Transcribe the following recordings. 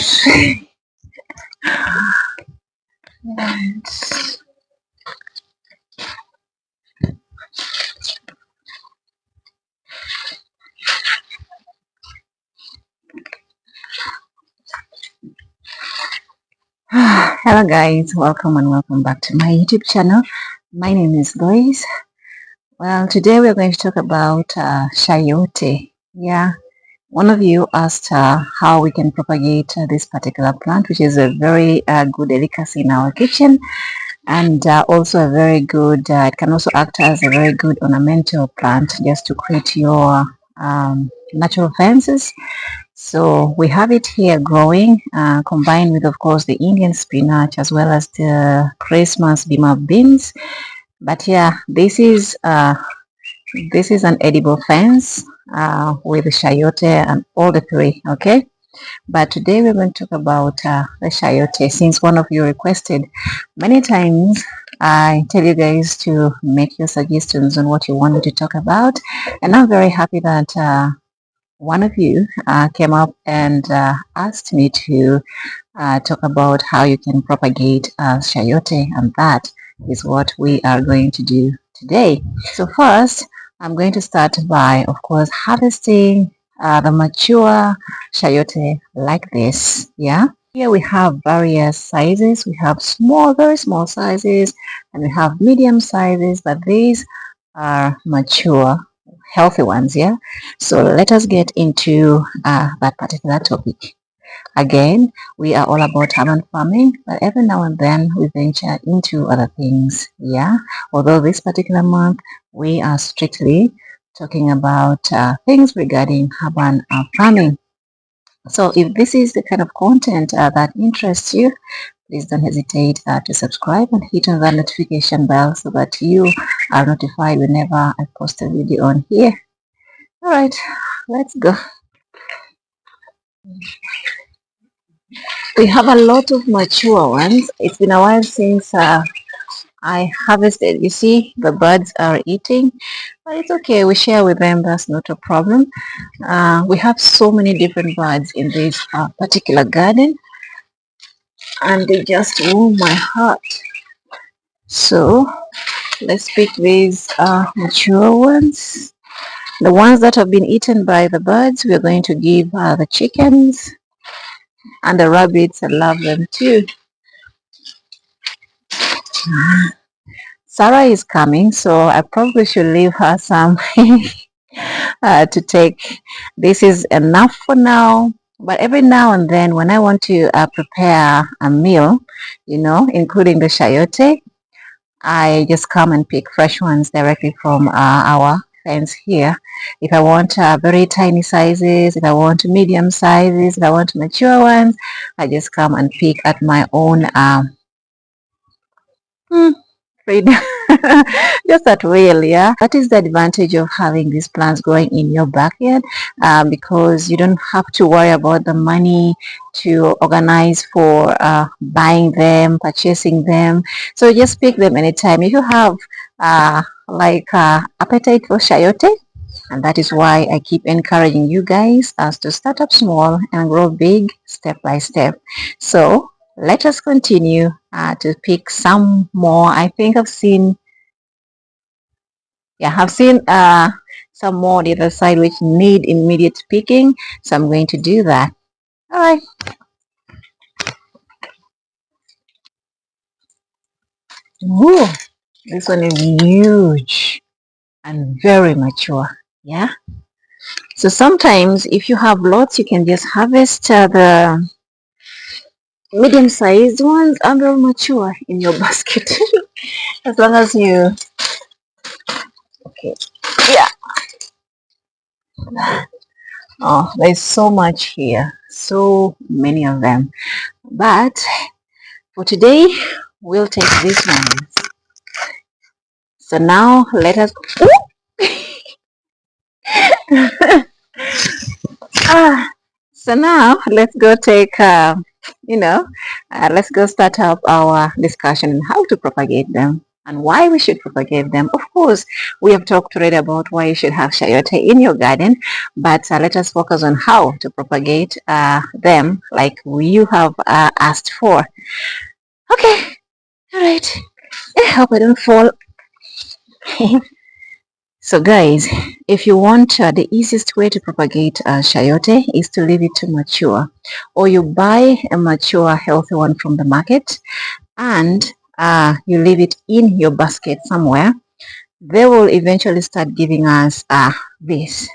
Hello guys, welcome and welcome back to my YouTube channel. My name is Lois. Well, today we're going to talk about chayote. Yeah, one of you asked how we can propagate this particular plant, which is a very good delicacy in our kitchen, and also a very good, it can also act as a very good ornamental plant just to create your natural fences. So we have it here growing, combined with, of course, the Indian spinach as well as the Christmas bima beans. But yeah, this is an edible fence with the chayote and all the three. Okay, but today we're going to talk about the chayote, since one of you requested. Many times I tell you guys to make your suggestions on what you want me to talk about, and I'm very happy that one of you came up and asked me to talk about how you can propagate chayote, and that is what we are going to do today. So first, I'm going to start by, of course, harvesting the mature chayote like this. Yeah. Here we have various sizes. We have small, very small sizes, and we have medium sizes, but these are mature, healthy ones. Yeah. So let us get into that particular topic. Again, we are all about urban farming, but every now and then we venture into other things. Yeah. Although this particular month we are strictly talking about things regarding urban farming. So if this is the kind of content that interests you, please don't hesitate to subscribe and hit on that notification bell so that you are notified whenever I post a video on here. All right, let's go. We have a lot of mature ones. It's been a while since I harvested. You see, the birds are eating, but it's okay. We share with them. That's not a problem. We have so many different birds in this particular garden, and they just warm my heart. So let's pick these mature ones. The ones that have been eaten by the birds, we are going to give the chickens and the rabbits. I love them too. Sarah is coming, so I probably should leave her some to take. This is enough for now, but every now and then when I want to prepare a meal, including the chayote, I just come and pick fresh ones directly from our fence here. If I want very tiny sizes, if I want medium sizes, if I want mature ones, I just come and pick at my own freedom. Just at will. Yeah, that is the advantage of having these plants growing in your backyard, because you don't have to worry about the money to organize for buying them, purchasing them. So just pick them anytime. If you have appetite for chayote, and that is why I keep encouraging you guys as to start up small and grow big step by step. So let us continue to pick some more. I think I've seen some more on the other side which need immediate picking, so I'm going to do that. All right. Ooh, this one is huge and very mature. Yeah. So sometimes if you have lots, you can just harvest the medium-sized ones and they'll mature in your basket. As long as you, okay, yeah. Oh, there's so much here, so many of them. But for today, we'll take this one. So now let us. So now let's go take. Let's go start up our discussion on how to propagate them. and why we should propagate them. Of course, we have talked already about why you should have chayote in your garden, but let us focus on how to propagate them like you have asked for. Okay, all right. I hope I don't fall. So guys, if you want the easiest way to propagate chayote is to leave it to mature, or you buy a mature healthy one from the market and you leave it in your basket somewhere. They will eventually start giving us this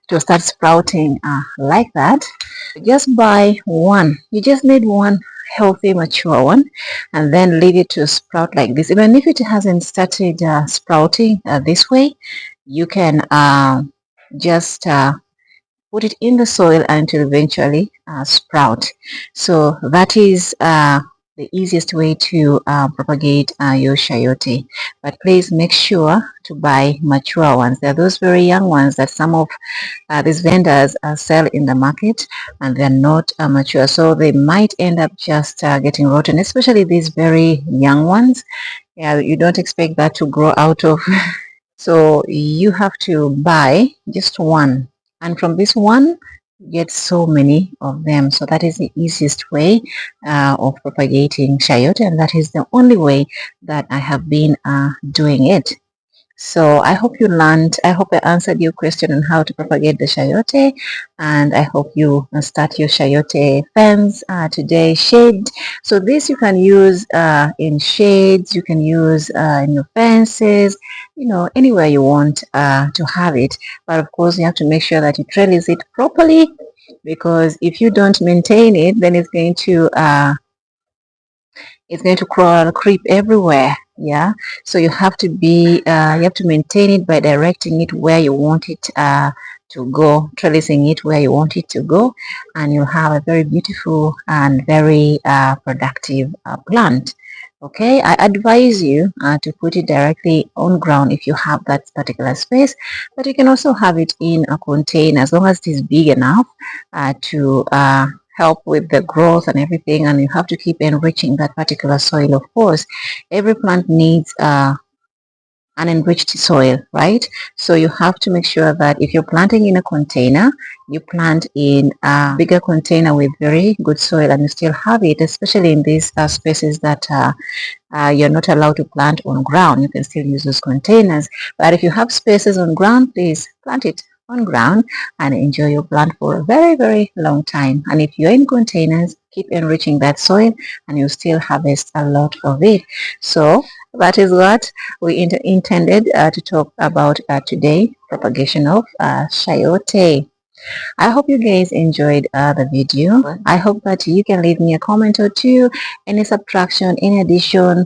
to start sprouting like that. Just buy one. You just need one healthy mature one and then leave it to sprout like this. Even if it hasn't started sprouting this way, you can just put it in the soil until eventually sprout. So that is the easiest way to propagate your chayote. But please make sure to buy mature ones. There are those very young ones that some of these vendors sell in the market, and they're not mature, so they might end up just getting rotten, especially these very young ones. Yeah, you don't expect that to grow out of. So you have to buy just one, and from this one get so many of them. So that is the easiest way of propagating chayote, and that is the only way that I have been doing it. So I hope you learned, I hope I answered your question on how to propagate the chayote, and I hope you start your chayote fence today. Shade. So this you can use in shades, you can use in your fences, you know, anywhere you want to have it. But of course you have to make sure that you trellis it properly, because if you don't maintain it, then it's going to crawl, creep everywhere. Yeah, so you have to be you have to maintain it by directing it where you want it to go, trellising it where you want it to go, and you'll have a very beautiful and very productive plant. Okay, I advise you to put it directly on ground if you have that particular space, but you can also have it in a container as long as it is big enough to help with the growth and everything, and you have to keep enriching that particular soil. Of course, every plant needs an enriched soil, right? So you have to make sure that if you're planting in a container, you plant in a bigger container with very good soil, and you still have it, especially in these spaces that you're not allowed to plant on ground. You can still use those containers, but if you have spaces on ground, please plant it on ground and enjoy your plant for a very, very long time. And if you're in containers, keep enriching that soil and you still harvest a lot of it. So that is what we intended to talk about today: propagation of chayote. I hope you guys enjoyed the video. I hope that you can leave me a comment or two, any subtraction, any addition.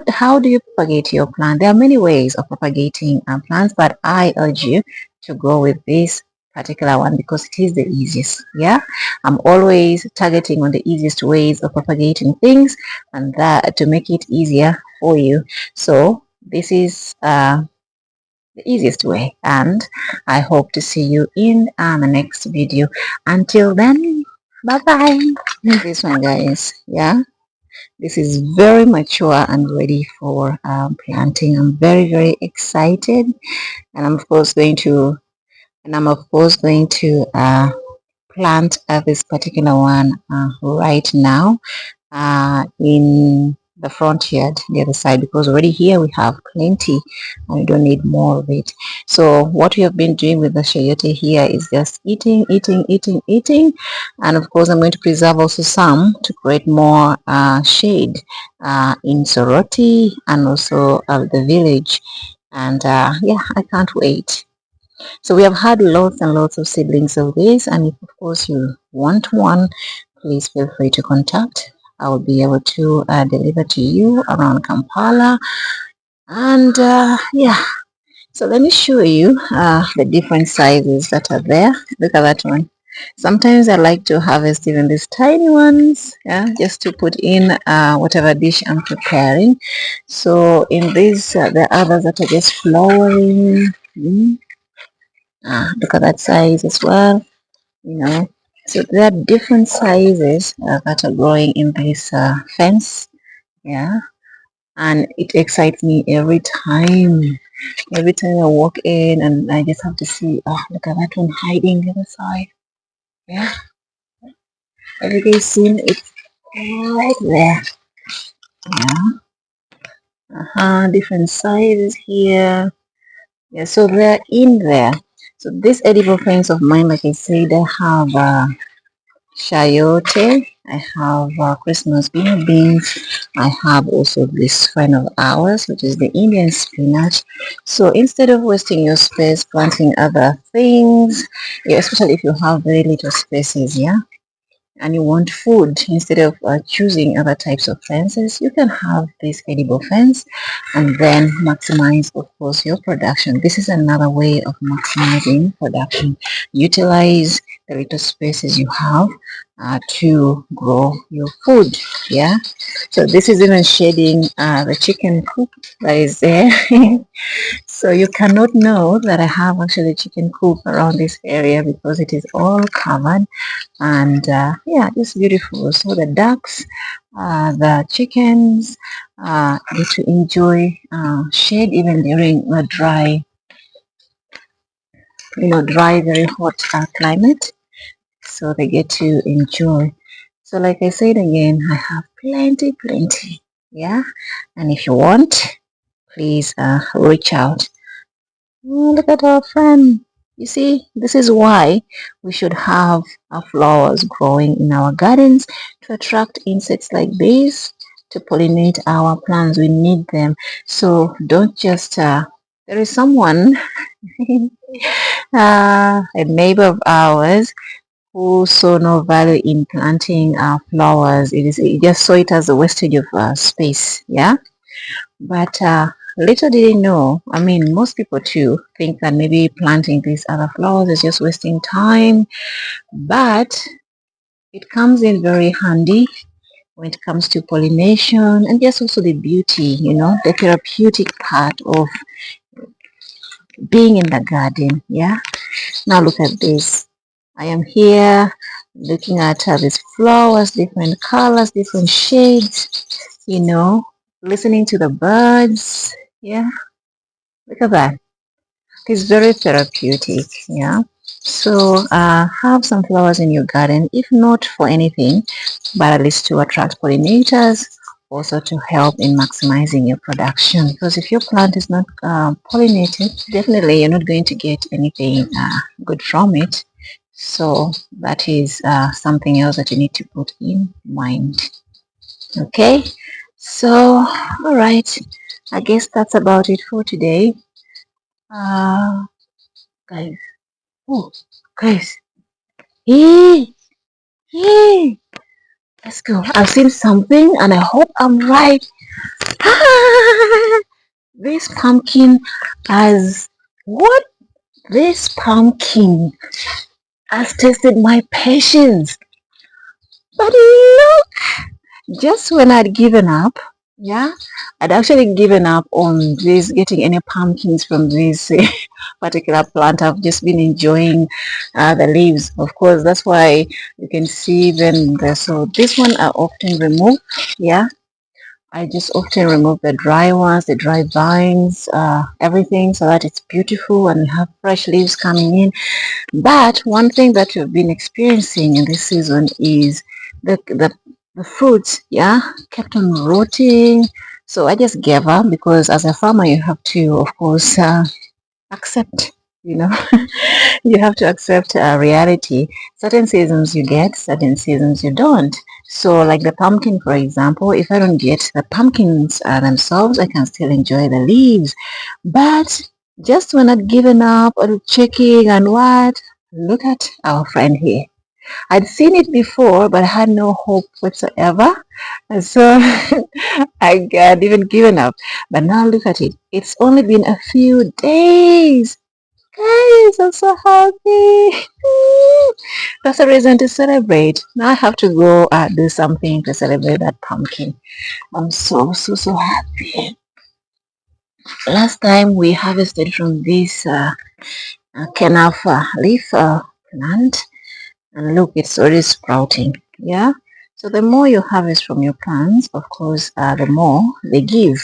How do you propagate your plant? There are many ways of propagating plants, but I urge you to go with this particular one because it is the easiest. Yeah, I'm always targeting on the easiest ways of propagating things, and that to make it easier for you. So this is the easiest way, and I hope to see you in the next video. Until then, bye bye. This one, guys, yeah, this is very mature and ready for planting. I'm very, very excited, and I'm of course going to plant this particular one right now in the front yard, the other side, because already here we have plenty and we don't need more of it. So what we have been doing with the chayote here is just eating, and of course I'm going to preserve also some to create more shade in Soroti and also the village. And yeah, I can't wait. So we have had lots and lots of seedlings of this, and if of course you want one, please feel free to contact. I will be able to deliver to you around Kampala. And yeah, so let me show you the different sizes that are there. Look at that one. Sometimes I like to harvest even these tiny ones, yeah, just to put in whatever dish I'm preparing. So in this, there are others that are just flowering. Look at that size as well, you know. So there are different sizes that are growing in this fence, yeah. and it excites me every time. Every time I walk in, and I just have to see, oh, look at that one hiding the other side. Yeah, have you guys seen it? Right there. Yeah. Different sizes here. Yeah, so they're in there. So this edible friends of mine, like I said, I have chayote, I have Christmas beans, I have also this friend of ours, which is the Indian spinach. So instead of wasting your space planting other things, yeah, especially if you have very little spaces, yeah, and you want food instead of choosing other types of fences, you can have this edible fence and then maximize, of course, your production. This is another way of maximizing production. Utilize the little spaces you have to grow your food. Yeah. So this is even shading the chicken coop that is there. So you cannot know that I have actually chicken coop around this area because it is all covered, and yeah, it's beautiful. So the ducks, the chickens get to enjoy shade even during the dry, dry, very hot climate. So they get to enjoy. So like I said again, I have plenty, yeah. And if you want, please reach out. Oh, look at our friend. You see, this is why we should have our flowers growing in our gardens to attract insects like these to pollinate our plants. We need them. So don't just, there is someone, a neighbor of ours, who saw no value in planting flowers. He just saw it as a wastage of space. Yeah. But little did he know, I mean, most people too think that maybe planting these other flowers is just wasting time, but it comes in very handy when it comes to pollination and just also the beauty, the therapeutic part of being in the garden. Yeah. Now look at this. I am here looking at these flowers, different colors, different shades, listening to the birds. Yeah. Look at that. It's very therapeutic, yeah. So have some flowers in your garden, if not for anything, but at least to attract pollinators, also to help in maximizing your production. Because if your plant is not pollinated, definitely you're not going to get anything good from it. So that is something else that you need to put in mind. Okay, so all right, I guess that's about it for today. Uh, guys. Oh, guys. Hey, hey. Let's go. I've seen something and I hope I'm right. This pumpkin has what? This pumpkin has tested my patience. But look, just when I'd given up, yeah, I'd actually given up on this, getting any pumpkins from this particular plant. I've just been enjoying the leaves. Of course, that's why you can see them there. So this one I often remove. Yeah, I just often remove the dry ones, the dry vines, everything, so that it's beautiful and we have fresh leaves coming in. But one thing that we've been experiencing in this season is the fruits, yeah, kept on rotting. So I just gave up because as a farmer, you have to, of course, accept, you know, you have to accept reality. Certain seasons you get, certain seasons you don't. So like the pumpkin, for example, if I don't get the pumpkins themselves, I can still enjoy the leaves. But just when I'd given up on checking and what, look at our friend here. I'd seen it before, but I had no hope whatsoever. And so I had even given up. But now look at it. It's only been a few days. Guys, I'm so happy. That's a reason to celebrate. Now I have to go do something to celebrate that pumpkin. I'm so happy. Last time we harvested from this leaf plant, and look, it's already sprouting. Yeah. So the more you harvest from your plants, of course, the more they give.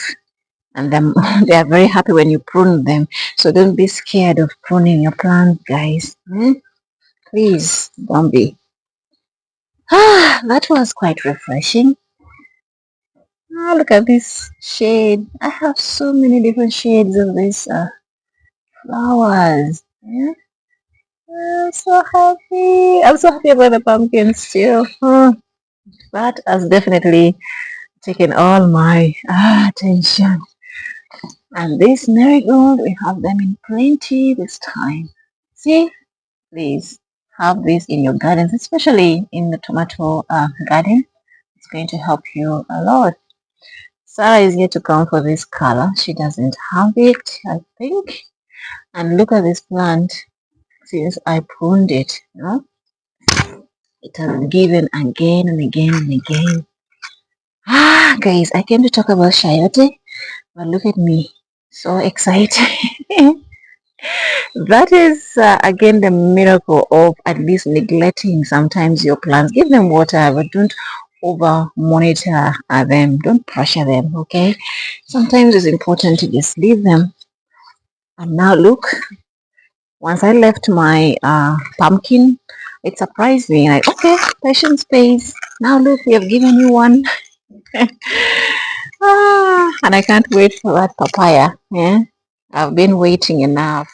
And then they are very happy when you prune them. So don't be scared of pruning your plants, guys. Please don't be. That was quite refreshing. Look at this shade. I have so many different shades of these flowers. Yeah? I'm so happy. I'm so happy about the pumpkins too. That has definitely taken all my attention. And this marigold, we have them in plenty this time. See, please have this in your gardens, especially in the tomato garden. It's going to help you a lot. Sarah is yet to come for this color. She doesn't have it, I think. And look at this plant. Since I pruned it, it has given again and again and again. Guys, I came to talk about chayote, but look at me. So excited. That is, again, the miracle of at least neglecting sometimes your plants. Give them water, but don't over monitor them. Don't pressure them, okay? Sometimes it's important to just leave them. And now look, once I left my pumpkin, it surprised me. Like, okay, patience pays. Now look, we have given you one. And I can't wait for that papaya. Yeah, I've been waiting enough.